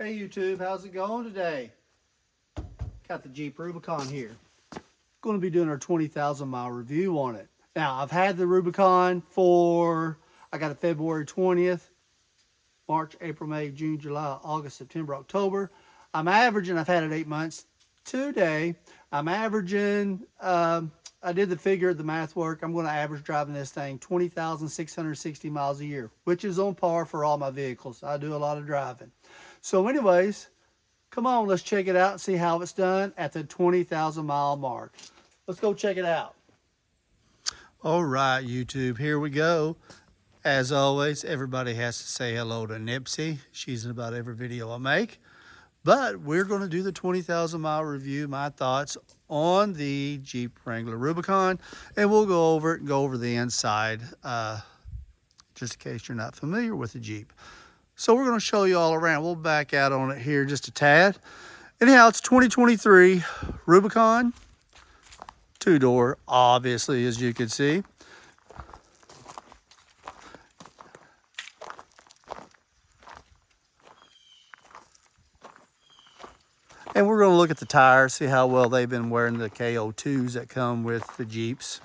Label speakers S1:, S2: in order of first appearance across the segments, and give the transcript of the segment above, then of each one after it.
S1: Hey YouTube, how's it going today? Got the Jeep Rubicon here. Going to be doing our 20,000 mile review on it. Now, I've had the Rubicon I got it February 20th, March, April, May, June, July, August, September, October. I've had it 8 months. Today, I'm averaging, I did the math work. I'm going to average driving this thing 20,660 miles a year, which is on par for all my vehicles. I do a lot of driving. So anyways, come on, let's check it out and see how it's done at the 20,000 mile mark. Let's go check it out. All right, YouTube, here we go. As always, everybody has to say hello to Nipsey. She's in about every video I make. But we're going to do the 20,000 mile review, my thoughts on the Jeep Wrangler Rubicon. And we'll go over it and go over the inside, just in case you're not familiar with the Jeep. So we're going to show you all around. We'll back out on it here just a tad. Anyhow, it's 2023 Rubicon. Two-door, obviously, as you can see. And we're going to look at the tires, see how well they've been wearing the KO2s that come with the Jeeps.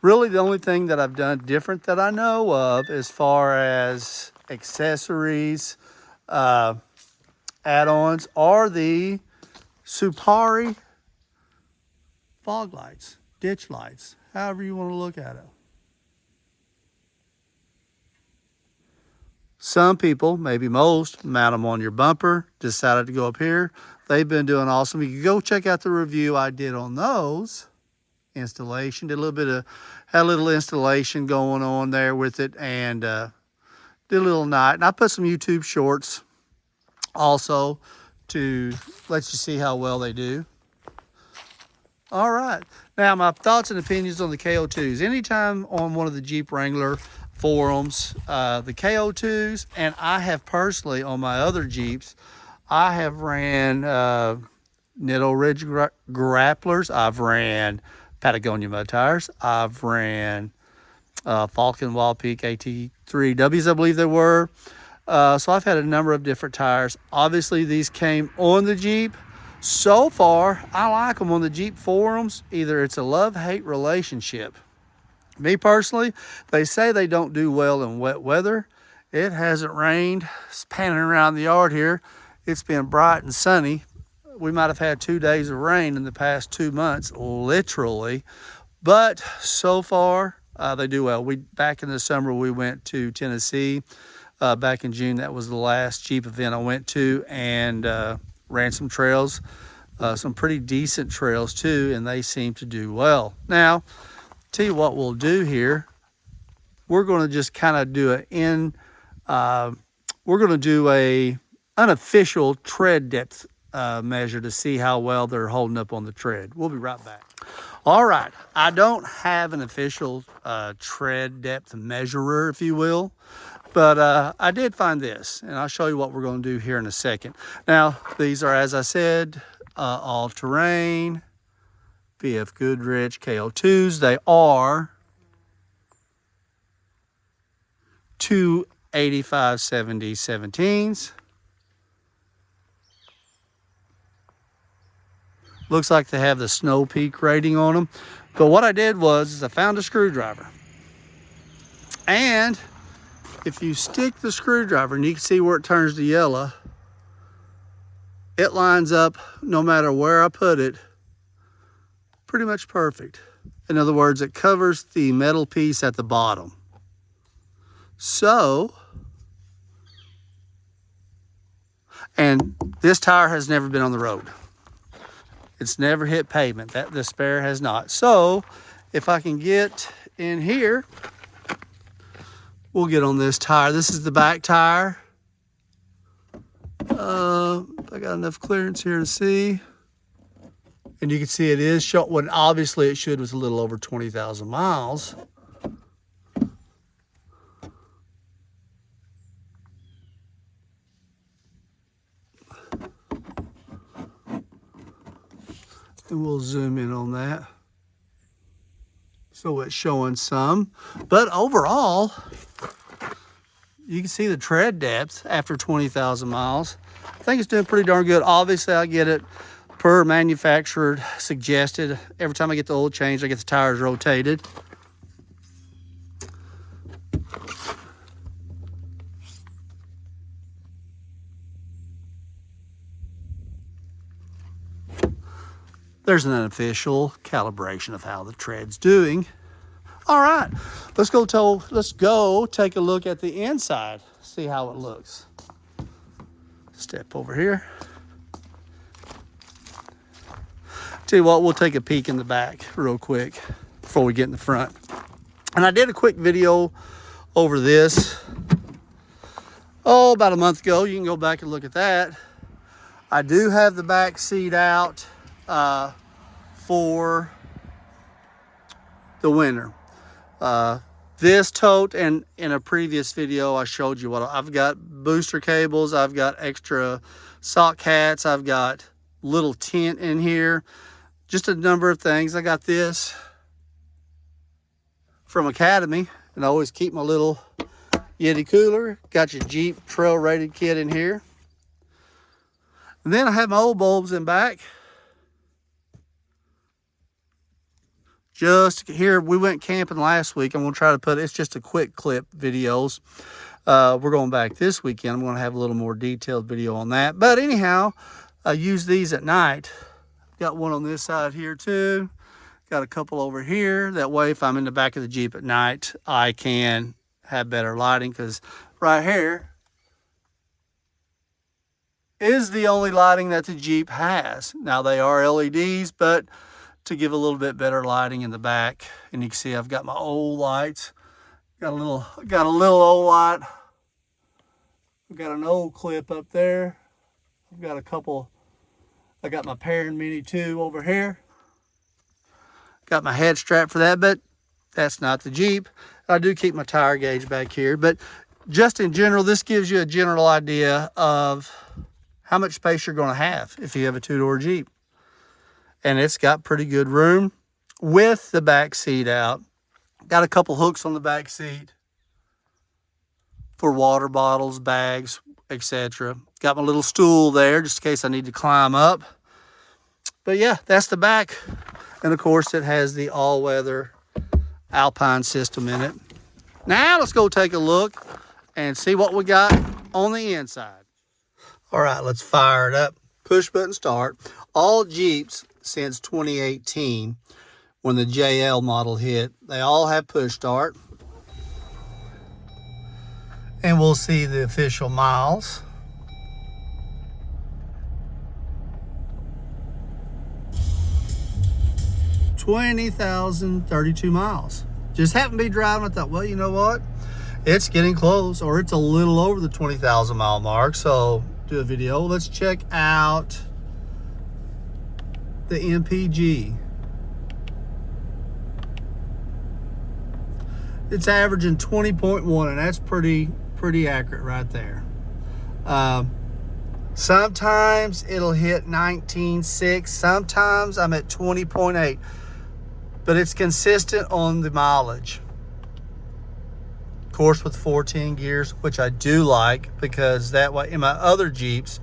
S1: Really, the only thing that I've done different that I know of as far as accessories, add-ons, are the Supari fog lights, ditch lights, however you want to look at it. Some people, maybe most, mount them on your bumper, decided to go up here. They've been doing awesome. You can go check out the review I did on those. Installation, had a little installation going on there with it, and did a little night. And I put some YouTube shorts also to let you see how well they do. All right, now my thoughts and opinions on the KO2s. Anytime on one of the Jeep Wrangler forums, the KO2s, and I have personally on my other Jeeps, I have ran Nitto Ridge Grapplers, I've ran Patagonia mud tires, I've ran Falcon Wild Peak AT3Ws, I believe they were. So I've had a number of different tires. Obviously, these came on the Jeep. So far, I like them on the Jeep forums. Either it's a love-hate relationship. Me personally, they say they don't do well in wet weather. It hasn't rained. It's panning around the yard here. It's been bright and sunny. We might have had 2 days of rain in the past 2 months, literally. But so far, they do well. Back in the summer, we went to Tennessee. Back in June, that was the last Jeep event I went to, and ran some trails, some pretty decent trails too, and they seem to do well. Now, tell you what we'll do here. We're going to just kind of do a unofficial tread depth measure to see how well they're holding up on the tread. We'll be right back. All right, I don't have an official tread depth measurer, if you will, but I did find this, and I'll show you what we're going to do here in a second. Now, these are, as I said, all-terrain, BF Goodrich KO2s. They are 285/70 17s. Looks like they have the Snow Peak rating on them. But what I did was I found a screwdriver. And if you stick the screwdriver, and you can see where it turns to yellow, it lines up no matter where I put it, pretty much perfect. In other words, it covers the metal piece at the bottom. So, and this tire has never been on the road. It's never hit pavement. The spare has not. So, if I can get in here, we'll get on this tire. This is the back tire. I got enough clearance here to see. And you can see it is showing, when obviously it should was a little over 20,000 miles. And we'll zoom in on that. So it's showing some, but overall, you can see the tread depth after 20,000 miles. I think it's doing pretty darn good. Obviously, I get it per manufacturer suggested. Every time I get the oil changed, I get the tires rotated. There's an unofficial calibration of how the tread's doing. All right, let's go take a look at the inside, see how it looks. Step over here. Tell you what, we'll take a peek in the back real quick before we get in the front. And I did a quick video over this, about a month ago. You can go back and look at that. I do have the back seat out for the winter. This tote, and in a previous video I showed you what I've got: booster cables, I've got extra sock hats, I've got little tent in here, just a number of things. I got this from Academy, and I always keep my little Yeti cooler. Got your Jeep trail rated kit in here. And then I have my old bulbs in back. Just here, we went camping last week. I'm going to try to put, it's just a quick clip videos. We're going back this weekend. I'm going to have a little more detailed video on that. But anyhow, I use these at night. Got one on this side here too. Got a couple over here. That way, if I'm in the back of the Jeep at night, I can have better lighting, because right here is the only lighting that the Jeep has. Now, they are LEDs, but to give a little bit better lighting in the back. And you can see I've got my old lights. Got a little old light. I've got an old clip up there. I've got a couple. I got my Perrin Mini 2 over here. Got my head strap for that, but that's not the Jeep. I do keep my tire gauge back here, but just in general, this gives you a general idea of how much space you're going to have if you have a two-door Jeep. And it's got pretty good room with the back seat out. Got a couple hooks on the back seat for water bottles, bags, etc. Got my little stool there just in case I need to climb up. But yeah, that's the back. And of course, it has the all-weather Alpine system in it. Now let's go take a look and see what we got on the inside. All right, let's fire it up. Push button start. All Jeeps since 2018, when the JL model hit, they all have push start. And we'll see the official miles. $20,032 miles. Just happened to be driving. I thought, well, you know what? It's getting close, or it's a little over the 20,000 mile mark. So do a video. Let's check out the MPG. It's averaging 20.1, and that's pretty accurate right there. Sometimes it'll hit 19.6. Sometimes I'm at 20.8, but it's consistent on the mileage. Of course, with 14 gears, which I do like, because that way in my other Jeeps,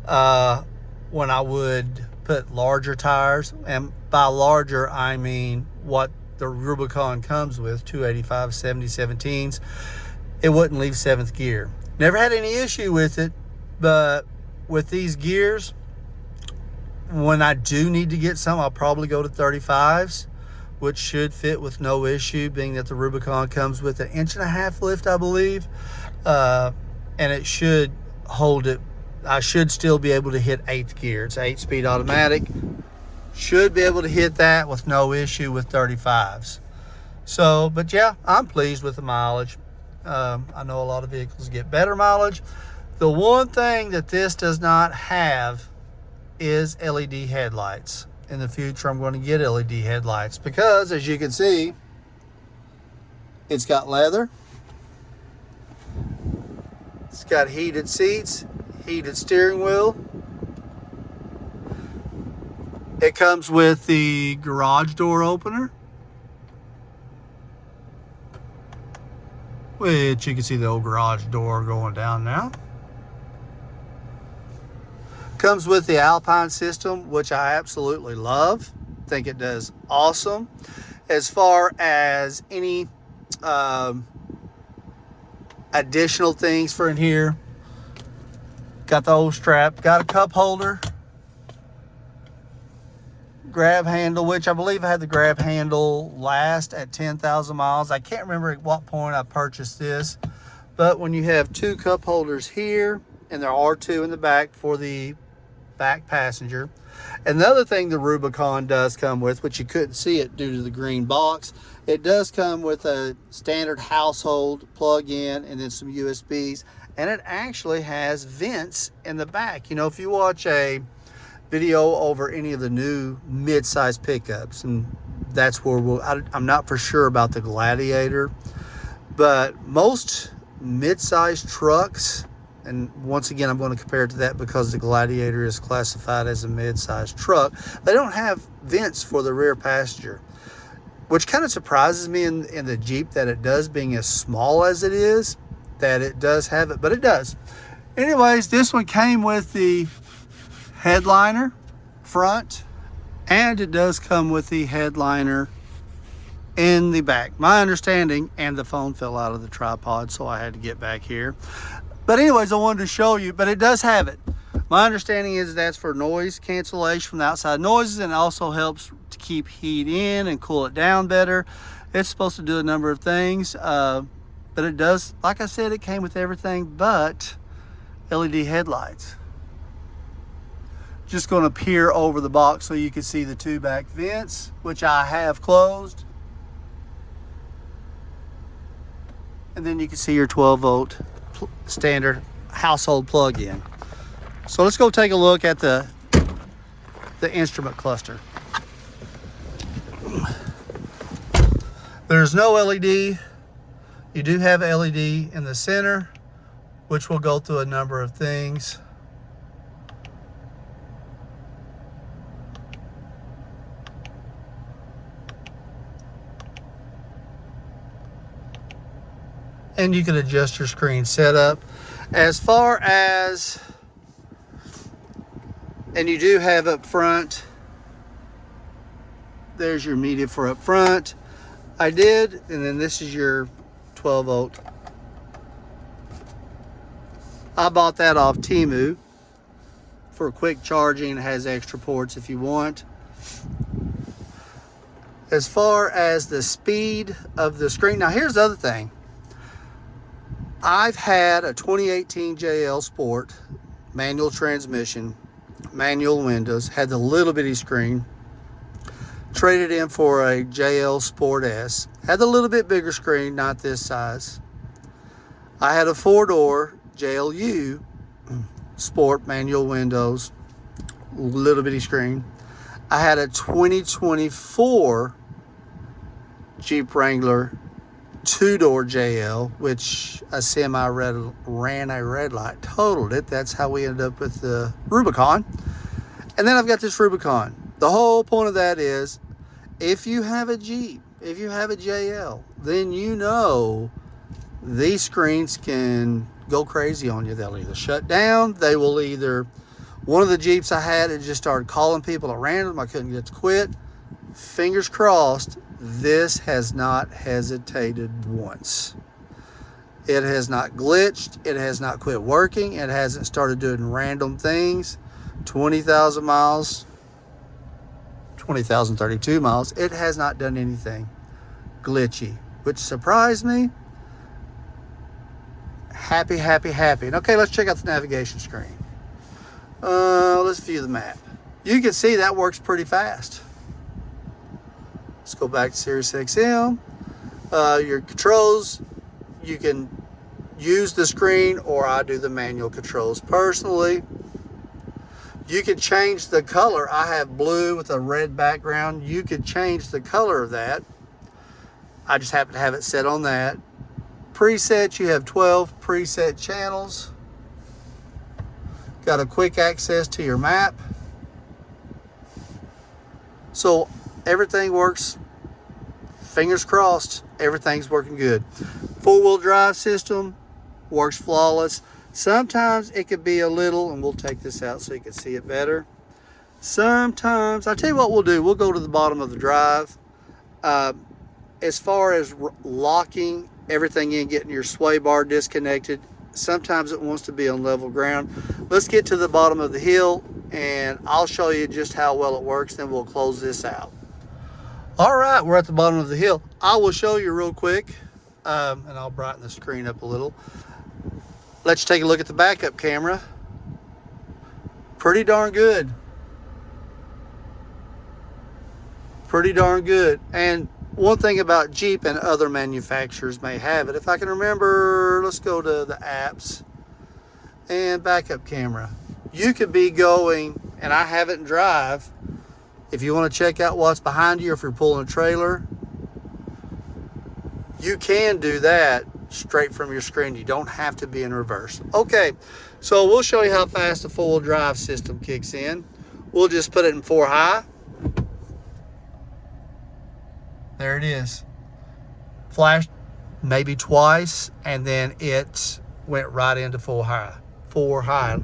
S1: when I would put larger tires, and by larger I mean what the Rubicon comes with, 285 70/17s, it wouldn't leave 7th gear. Never had any issue with it, but with these gears, when I do need to get some, I'll probably go to 35s, which should fit with no issue, being that the Rubicon comes with an 1.5 inch lift, I believe, and it should hold it. I should still be able to hit 8th gear. It's 8-speed automatic. Should be able to hit that with no issue with 35s. So, but yeah, I'm pleased with the mileage. I know a lot of vehicles get better mileage. The one thing that this does not have is LED headlights. In the future, I'm going to get LED headlights because, as you can see, it's got leather. It's got heated seats, heated steering wheel. It comes with the garage door opener. which you can see the old garage door going down now. Comes with the Alpine system, which I absolutely love. Think it does awesome. As far as any additional things for in here, got the old strap, got a cup holder, grab handle, which I believe I had the grab handle last at 10,000 miles. I can't remember at what point I purchased this, but when you have two cup holders here, and there are two in the back for the back passenger. Another thing the Rubicon does come with, which you couldn't see it due to the green box, it does come with a standard household plug-in and then some USBs, and it actually has vents in the back. You know, if you watch a video over any of the new mid-size pickups, and that's where I'm not for sure about the Gladiator, but most mid-size trucks, and once again, I'm going to compare it to that because the Gladiator is classified as a mid-size truck, they don't have vents for the rear passenger, which kind of surprises me in the Jeep that it does, being as small as it is, that it does have it, but it does. Anyways, this one came with the headliner front, and it does come with the headliner in the back. My understanding, and the phone fell out of the tripod, so I had to get back here. But anyways, I wanted to show you, but it does have it. My understanding is that's for noise cancellation from the outside noises, and also helps to keep heat in and cool it down better. It's supposed to do a number of things, but it does, like I said, it came with everything but LED headlights. Just going to peer over the box so you can see the two back vents, which I have closed. And then you can see your 12-volt standard household plug-in. So let's go take a look at the instrument cluster. There's no LED. You do have LED in the center, which will go through a number of things. And you can adjust your screen setup. As far as, and you do have up front, there's your media for up front. I did, and then this is your 12-volt. I bought that off Temu for quick charging. It has extra ports if you want. As far as the speed of the screen, now here's the other thing. I've had a 2018 JL Sport, manual transmission, manual windows, had the little bitty screen, traded in for a JL Sport S, had the little bit bigger screen, not this size. I had a 4-door JLU Sport, manual windows, little bitty screen. I had a 2024 Jeep Wrangler 2-door JL, which a semi ran a red light, totaled it. That's how we ended up with the Rubicon. And then I've got this Rubicon. The whole point of that is, if you have a Jeep, if you have a JL, then you know these screens can go crazy on you. They'll either shut down, they will either, one of the Jeeps I had, it just started calling people at random. I couldn't get to quit. Fingers crossed, this has not hesitated once. It has not glitched. It has not quit working. It hasn't started doing random things. 20,000 miles, 20,032 miles. It has not done anything glitchy, which surprised me. Happy, happy, happy. And okay, let's check out the navigation screen. Let's view the map. You can see that works pretty fast. Let's go back to Sirius XM. Your controls, you can use the screen, or I do the manual controls personally. You can change the color. I have blue with a red background. You could change the color of that. I just happen to have it set on that. Presets, you have 12 preset channels. Got a quick access to your map. So everything works, fingers crossed, everything's working good. Four-wheel drive system works flawless. Sometimes it could be a little, and we'll take this out so you can see it better. Sometimes, I'll tell you what we'll do. We'll go to the bottom of the drive. As far as locking everything in, getting your sway bar disconnected, sometimes it wants to be on level ground. Let's get to the bottom of the hill and I'll show you just how well it works, then we'll close this out. All right, we're at the bottom of the hill. I will show you real quick, and I'll brighten the screen up a little. Let's take a look at the backup camera. Pretty darn good. Pretty darn good. And one thing about Jeep, and other manufacturers may have it, if I can remember, let's go to the apps and backup camera. You could be going, and I have it in drive, if you want to check out what's behind you, or if you're pulling a trailer, you can do that straight from your screen. You don't have to be in reverse. Okay, so we'll show you how fast the four-wheel drive system kicks in. We'll just put it in 4 high. There it is. Flashed maybe twice, and then it went right into 4 high. 4 high.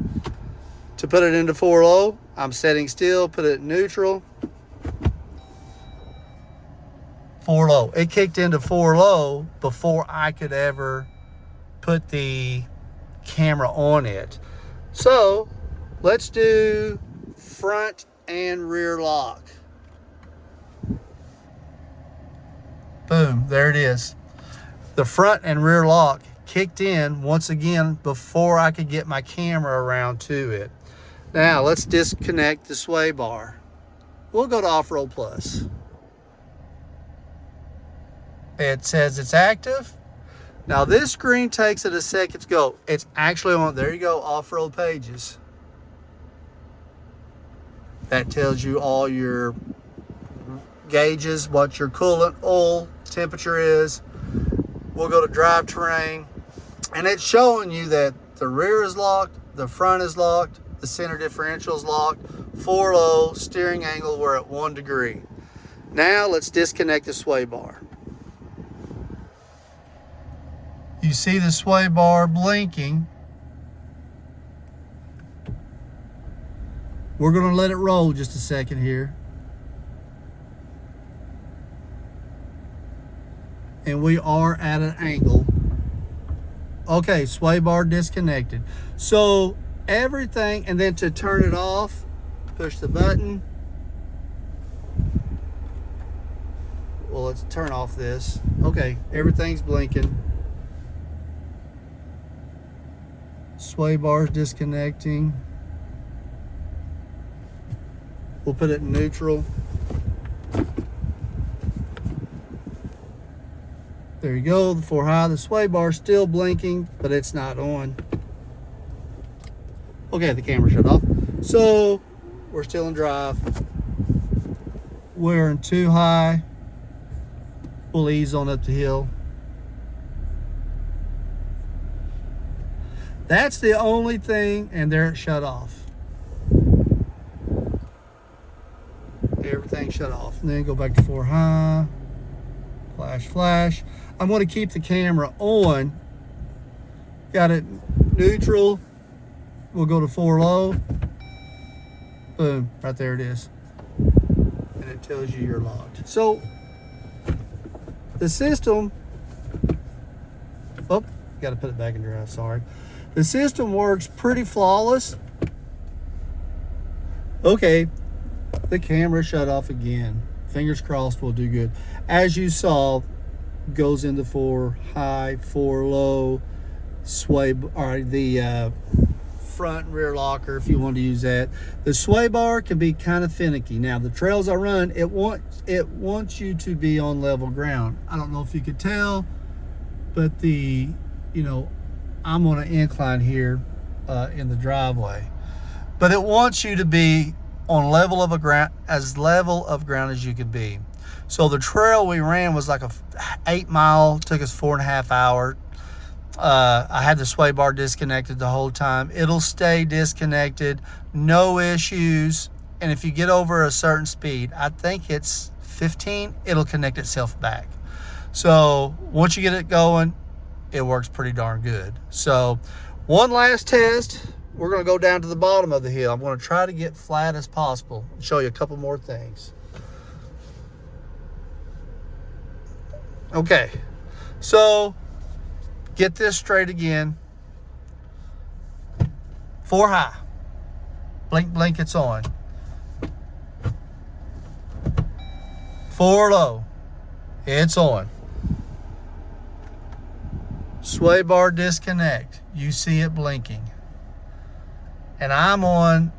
S1: To put it into 4 low, I'm setting still, put it in neutral. 4 low. It kicked into 4 low before I could ever put the camera on it. So let's do front and rear lock. Boom, there it is. The front and rear lock kicked in once again before I could get my camera around to it. Now let's disconnect the sway bar. We'll go to Off-Road Plus. It says it's active. Now this screen takes it a second to go. It's actually on, there you go, off-road pages. That tells you all your gauges, what your coolant, oil, temperature is. We'll go to drive terrain, and it's showing you that the rear is locked, the front is locked, the center differential is locked, 4 low, steering angle, we're at 1 degree. Now let's disconnect the sway bar. You see the sway bar blinking. We're going to let it roll just a second here. And we are at an angle. Okay, sway bar disconnected. So everything, and then to turn it off, push the button. Well, let's turn off this. Okay, everything's blinking. Sway bar's disconnecting. We'll put it in neutral. There you go, the 4 high. The sway bar's still blinking, but it's not on. Okay, the camera shut off. So we're still in drive. We're in 2 high. We'll ease on up the hill. That's the only thing, and there it shut off. Everything shut off. And then go back to 4 high. Flash, flash. I'm going to keep the camera on. Got it neutral. We'll go to 4 low. Boom, right there it is. And it tells you you're locked. So the system, oh, got to put it back in drive, sorry. The system works pretty flawless. Okay, the camera shut off again. Fingers crossed we'll do good. As you saw, goes into 4 high, 4 low, sway, or the front and rear locker if you want to use that. The sway bar can be kind of finicky. Now the trails I run, it wants you to be on level ground. I don't know if you could tell, but I'm on an incline here in the driveway, but it wants you to be on level of ground as you could be. So the trail we ran was like a 8 mile, took us 4.5 hours. I had the sway bar disconnected the whole time. It'll stay disconnected, no issues. And if you get over a certain speed, I think it's 15, it'll connect itself back. So once you get it going, it works pretty darn good. So one last test. We're going to go down to the bottom of the hill. I'm going to try to get flat as possible and show you a couple more things. Okay, so get this straight again. 4 high. Blink, blink, it's on. 4 low. It's on. Sway bar disconnect. You see it blinking. And I'm on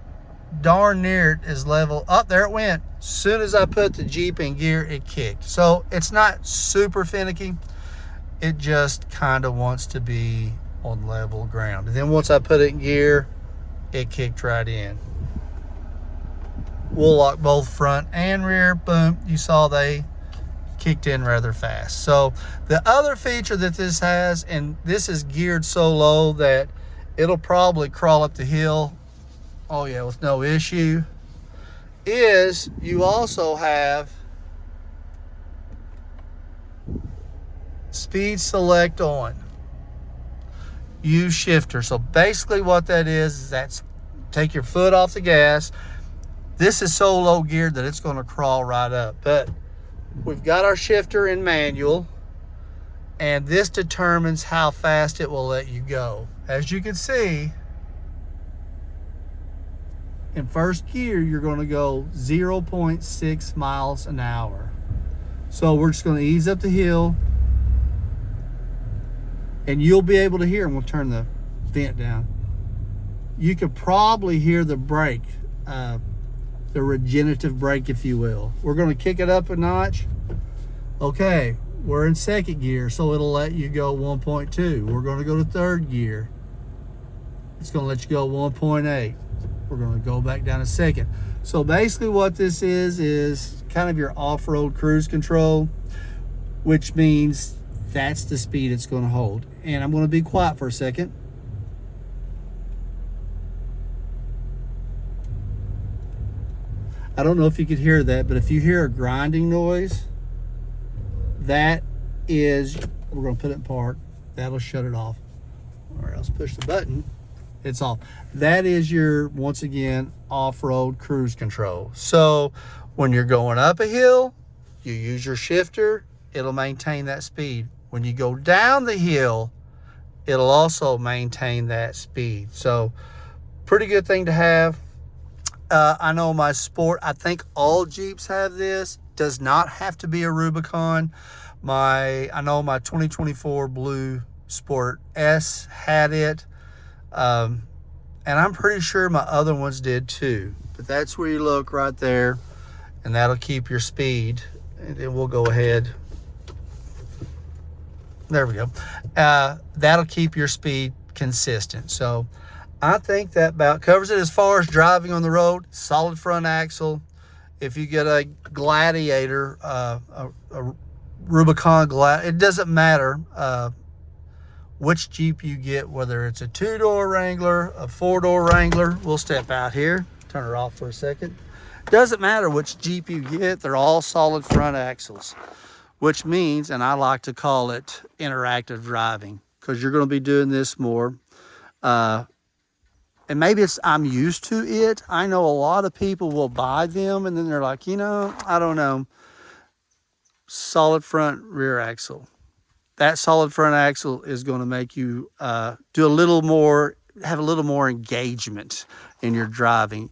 S1: darn near it is level. Up there it went. As soon as I put the Jeep in gear, it kicked. So it's not super finicky. It just kind of wants to be on level ground. And then once I put it in gear, it kicked right in. We'll lock both front and rear. Boom. You saw they kicked in rather fast. So the other feature that this has, and this is geared so low that it'll probably crawl up the hill, oh yeah, with no issue, is you also have speed select on. Use shifter. So basically what that is that's take your foot off the gas. This is so low geared that it's going to crawl right up. But we've got our shifter in manual, and this determines how fast it will let you go. As you can see, in first gear, you're going to go 0.6 miles an hour. So we're just going to ease up the hill, and you'll be able to hear, and we'll turn the vent down. You could probably hear the brake, the regenerative brake, if you will. We're going to kick it up a notch. Okay, we're in second gear, so it'll let you go 1.2. We're going to go to third gear. It's going to let you go 1.8. We're going to go back down to second. So basically what this is kind of your off-road cruise control, which means that's the speed it's going to hold. And I'm going to be quiet for a second. I don't know if you could hear that, but if you hear a grinding noise, that is, we're going to put it in park. That'll shut it off. Or else push the button. It's off. That is your, once again, off-road cruise control. So when you're going up a hill, you use your shifter, it'll maintain that speed. When you go down the hill, it'll also maintain that speed. So pretty good thing to have. I know my Sport, I think all Jeeps have this. Does not have to be a Rubicon. I know my 2024 Blue Sport S had it. And I'm pretty sure my other ones did too. But that's where you look right there, and that'll keep your speed. And then we'll go ahead. There we go. That'll keep your speed consistent. So I think that about covers it as far as driving on the road. Solid front axle. If you get a Gladiator, a Rubicon Gladiator, it doesn't matter which Jeep you get, whether it's a 2-door Wrangler, a 4-door Wrangler. We'll step out here, turn her off for a second. Doesn't matter which Jeep you get, they're all solid front axles, which means, and I like to call it interactive driving, because you're going to be doing this more. And maybe it's I'm used to it. I know a lot of people will buy them and then they're like, you know, I don't know. Solid front rear axle. That solid front axle is going to make you do a little more, have a little more engagement in your driving.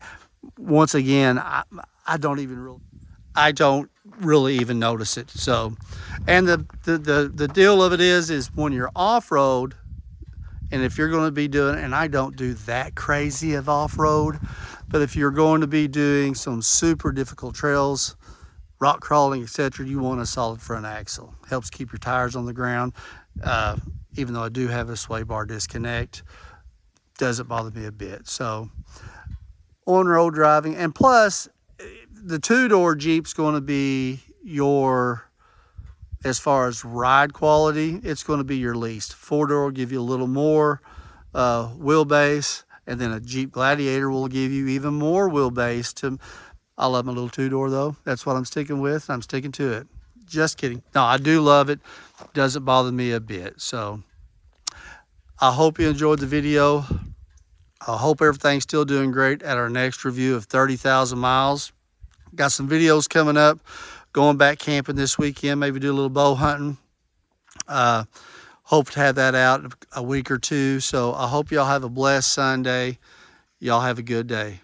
S1: Once again, I don't really even notice it. So, and the deal of it is when you're off-road, and if you're going to be doing, and I don't do that crazy of off-road, but if you're going to be doing some super difficult trails, rock crawling, etc., you want a solid front axle. Helps keep your tires on the ground. Even though I do have a sway bar disconnect, doesn't bother me a bit. So on-road driving, and plus the 2-door Jeep's going to be your, as far as ride quality, it's going to be your least. 4-door will give you a little more wheelbase, and then a Jeep Gladiator will give you even more wheelbase. I love my little 2-door though. That's what I'm sticking with. I'm sticking to it. Just kidding. No, I do love it. Doesn't bother me a bit. So I hope you enjoyed the video. I hope everything's still doing great at our next review of 30,000 miles. Got some videos coming up, going back camping this weekend, maybe do a little bow hunting. Hope to have that out in a week or two. So I hope y'all have a blessed Sunday. Y'all have a good day.